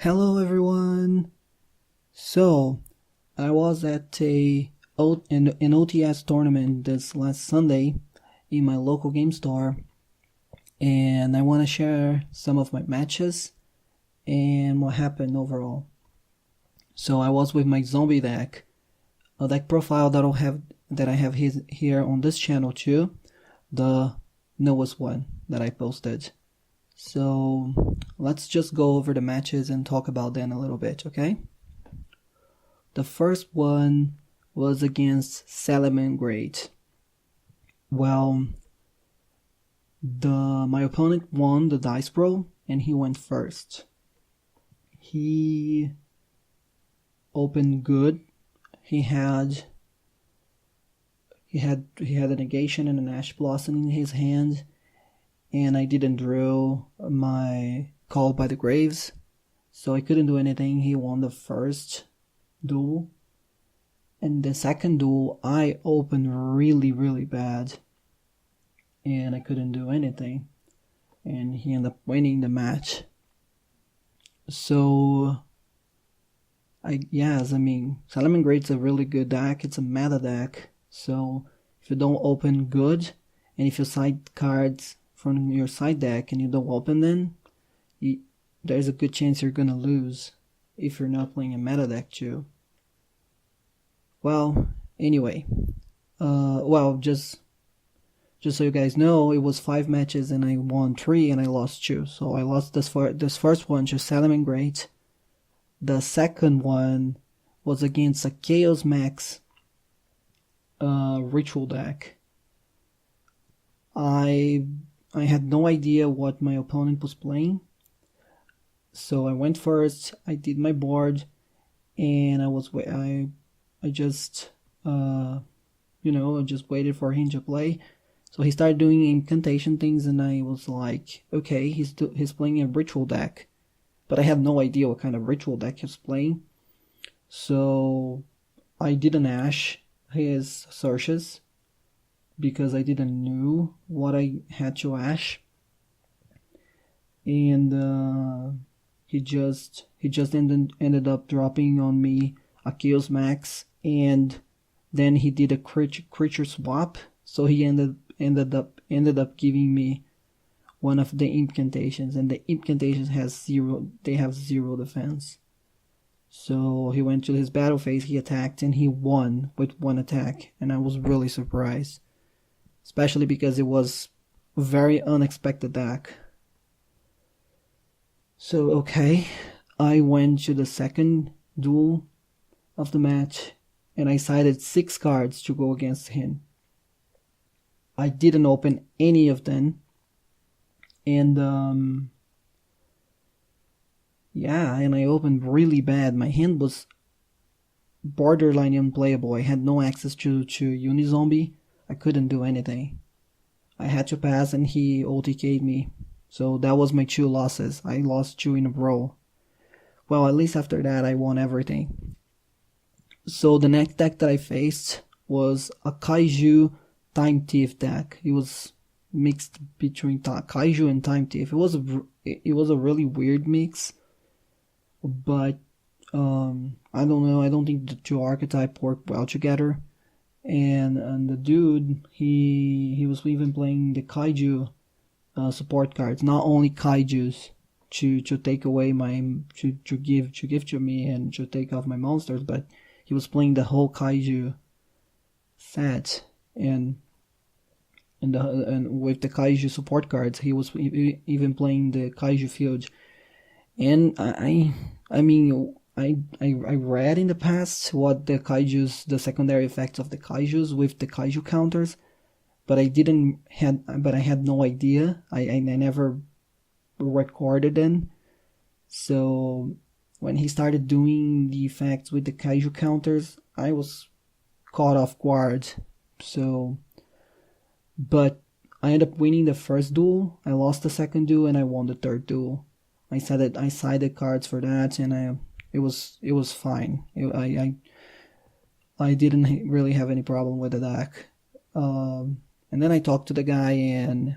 Hello everyone! So, I was at an OTS tournament this last Sunday in my local game store, and I want to share some of my matches and what happened overall. So I was with my zombie deck, a deck profile that I have here on this channel too, the newest one that I posted. So let's just go over the matches and talk about them a little bit, okay? The first one was against Salaman Great. Well, my opponent won the dice roll and he went first. He opened good. He had a negation and an ash blossom in his hand, and I didn't draw my Call by the Graves, so I couldn't do anything. He won the first duel, and the second duel I opened really bad, and I couldn't do anything, and he ended up winning the match. So Salaman Great's a really good deck. It's a meta deck, so if you don't open good, and if you side cards from your side deck and you don't open them, there's a good chance you're gonna lose if you're not playing a meta deck too. Well, anyway, just so you guys know, it was 5 matches and I won 3 and I lost 2. So I lost this first one to Salaman Great. The second one was against a Chaos Max ritual deck. I had no idea what my opponent was playing, so I went first. I did my board, and I just waited for him to play. So he started doing incantation things, and I was like, okay, he's playing a ritual deck, but I have no idea what kind of ritual deck he's playing. So I didn't ash his searches because I didn't know what I had to ash, and he just ended up dropping on me a Chaos Max, and then he did a creature swap, so he ended up giving me one of the incantations, and the incantations have zero defense. So he went to his battle phase, he attacked, and he won with 1 attack, and I was really surprised, especially because it was a very unexpected deck. So okay, I went to the second duel of the match, and I sided 6 cards to go against him. I didn't open any of them, and I opened really bad. My hand was borderline unplayable. I had no access to Unizombie. I couldn't do anything. I had to pass, and he OTK'd me. So that was my 2 losses. I lost 2 in a row. Well, at least after that I won everything. So the next deck that I faced was a Kaiju Time Thief deck. It was mixed between Kaiju and Time Thief. It was a really weird mix, but I don't know. I don't think the 2 archetypes work well together. And the dude, he was even playing the Kaiju support cards, not only Kaijus to take away to give to me and to take off my monsters, but he was playing the whole Kaiju set, and with the Kaiju support cards, he was even playing the Kaiju field. And I read in the past what the secondary effects of the Kaijus with the Kaiju counters, but I had no idea. I never recorded them. So when he started doing the effects with the Kaiju counters, I was caught off guard. But I ended up winning the first duel. I lost the second duel, and I won the third duel. I sided cards for that, and it was fine. I didn't really have any problem with the deck. And then I talked to the guy, and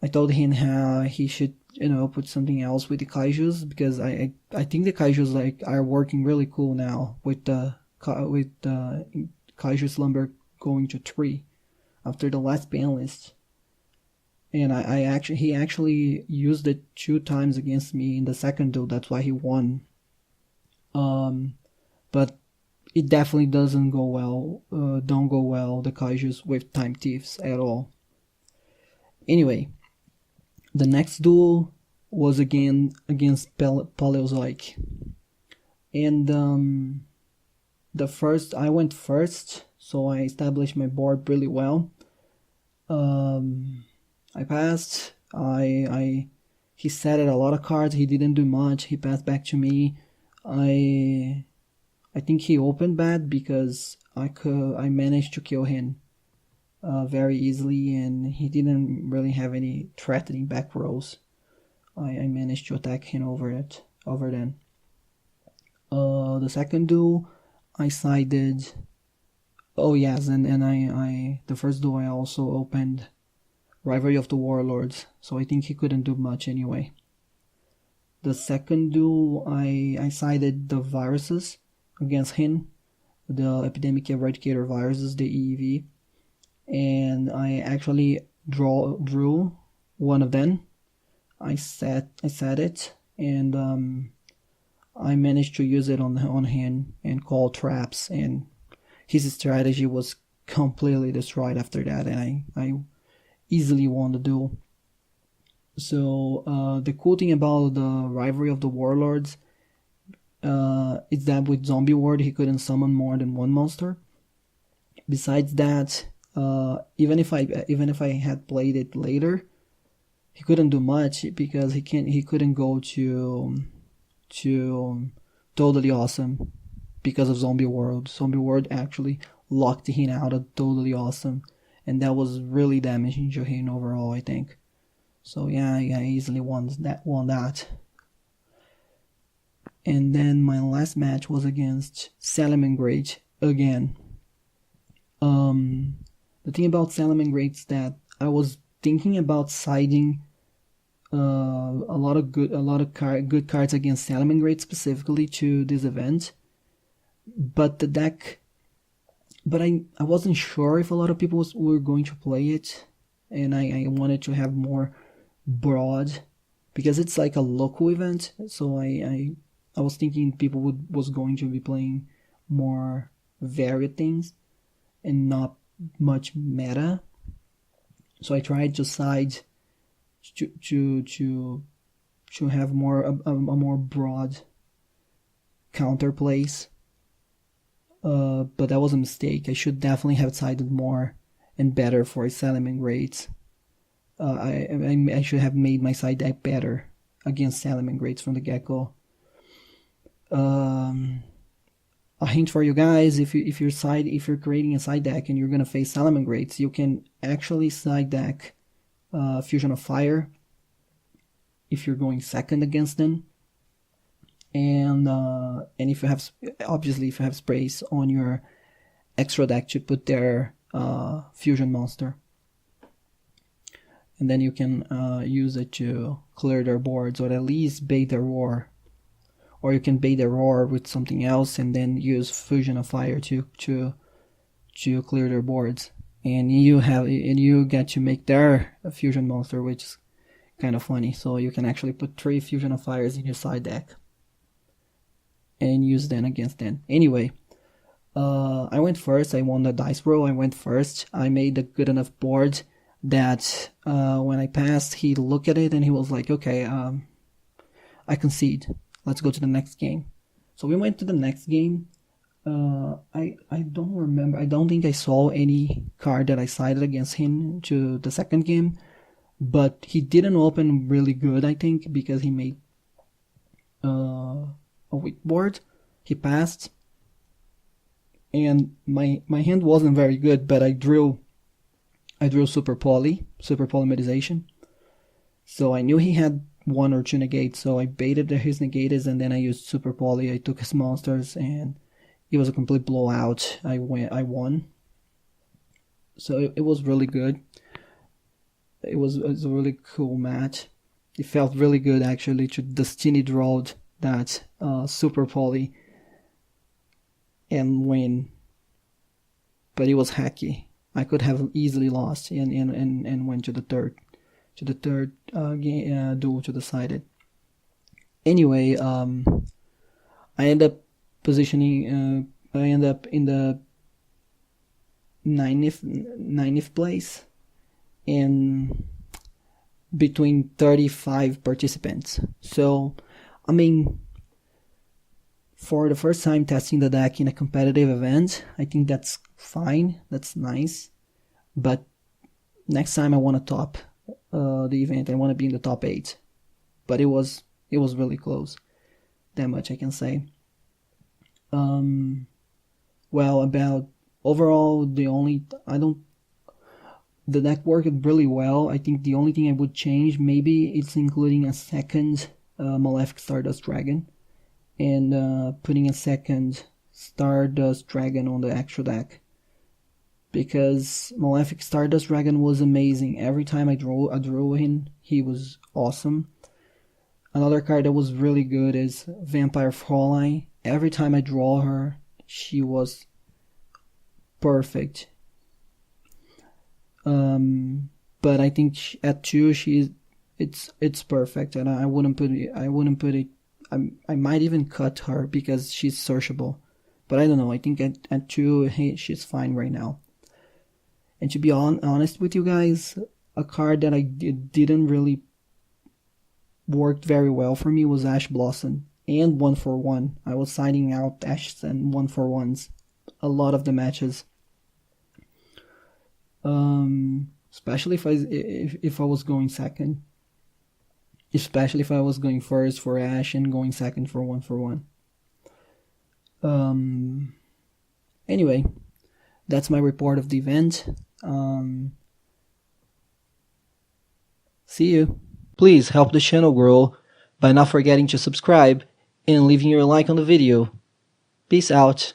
I told him how he should put something else with the kaijus, because I think the kaijus like are working really cool now with the kaiju slumber going to 3 after the last ban list. And he actually used it 2 times against me in the second duel. That's why he won. But it definitely doesn't go well. Don't go well, the kaijus with time thieves at all. Anyway, the next duel was again against Paleozoic, and I went first, so I established my board really well. I passed. He set a lot of cards. He didn't do much. He passed back to me. I think he opened bad because I managed to kill him very easily, and he didn't really have any threatening back rows. I managed to attack him over then. The second duel, I sided. Oh yes, and I the first duel I also opened Rivalry of the Warlords, so I think he couldn't do much anyway. The second duel, I sided the viruses against him, the Epidemic Eradicator viruses, the EEV, and I actually drew one of them. I set it, and I managed to use it on him and call traps, and his strategy was completely destroyed after that, and I easily won the duel. So the cool thing about the Rivalry of the Warlords is that with Zombie Ward he couldn't summon more than one monster. Besides that, even if I had played it later, he couldn't do much because he couldn't go to Totally Awesome because of Zombie World. Zombie World actually locked him out of Totally Awesome, and that was really damaging to him overall, I think. So yeah, I easily won that. And then my last match was against Salamangreat again. The thing about Salamangreat is that I was thinking about siding a lot of good cards against Salamangreat specifically to this event, but I wasn't sure if a lot of people were going to play it, and I wanted to have more broad, because it's like a local event, so I was thinking people was going to be playing more varied things and not much meta. So I tried to side to have more a more broad counter plays. But that was a mistake. I should definitely have sided more and better for Salamangreat. I should have made my side deck better against Salamangreat from the get-go. A hint for you guys: if you're creating a side deck and you're gonna face Salamangreats, you can actually side deck Fusion of Fire if you're going second against them, and if you have sprays on your extra deck to put their fusion monster, and then you can use it to clear their boards, or at least bait their roar. Or you can bait their roar with something else and then use Fusion of Fire to clear their boards, and you get to make their fusion monster, which is kind of funny. So you can actually put 3 Fusion of Fires in your side deck and use them against them. Anyway, I went first. I won the dice roll. I went first. I made a good enough board that when I passed, he looked at it and he was like, okay, I concede. Let's go to the next game. So we went to the next game. I don't remember. I don't think I saw any card that I sided against him to the second game, but he didn't open really good, I think, because he made a weak board. He passed, and my hand wasn't very good, but I drew super polymerization. So I knew he had 1 or 2 negates, so I baited his negates, and then I used super poly. I took his monsters, and it was a complete blowout. I won. So it was really good. It was a really cool match, It felt really good actually to Destiny drawed that super poly and win, but it was hacky. I could have easily lost and went to the third duel to decide it. Anyway, I end up positioning. I end up in the 90th place in between 35 participants. So, I mean, for the first time testing the deck in a competitive event, I think that's fine. That's nice. But next time I want to top the event. I want to be in the top 8. But it was really close. That much I can say. Well, about overall, the deck worked really well. I think the only thing I would change, maybe it's including a second Malefic Stardust Dragon and putting a second Stardust Dragon on the actual deck, because Malefic Stardust Dragon was amazing. Every time I drew him, he was awesome. Another card that was really good is Vampire Fraulein. Every time I draw her, she was perfect. But I think at 2 it's perfect, and I wouldn't put it. I might even cut her because she's searchable, but I don't know. I think at 2, hey, she's fine right now. And to be honest with you guys, a card that I didn't really work very well for me was Ash Blossom and 1/1. I was signing out Ashes and 1/1s a lot of the matches. Especially if I was going second. Especially if I was going first for Ash and going second for 1/1. Anyway, that's my report of the event. See you. Please help the channel grow by not forgetting to subscribe and leaving your like on the video. Peace out.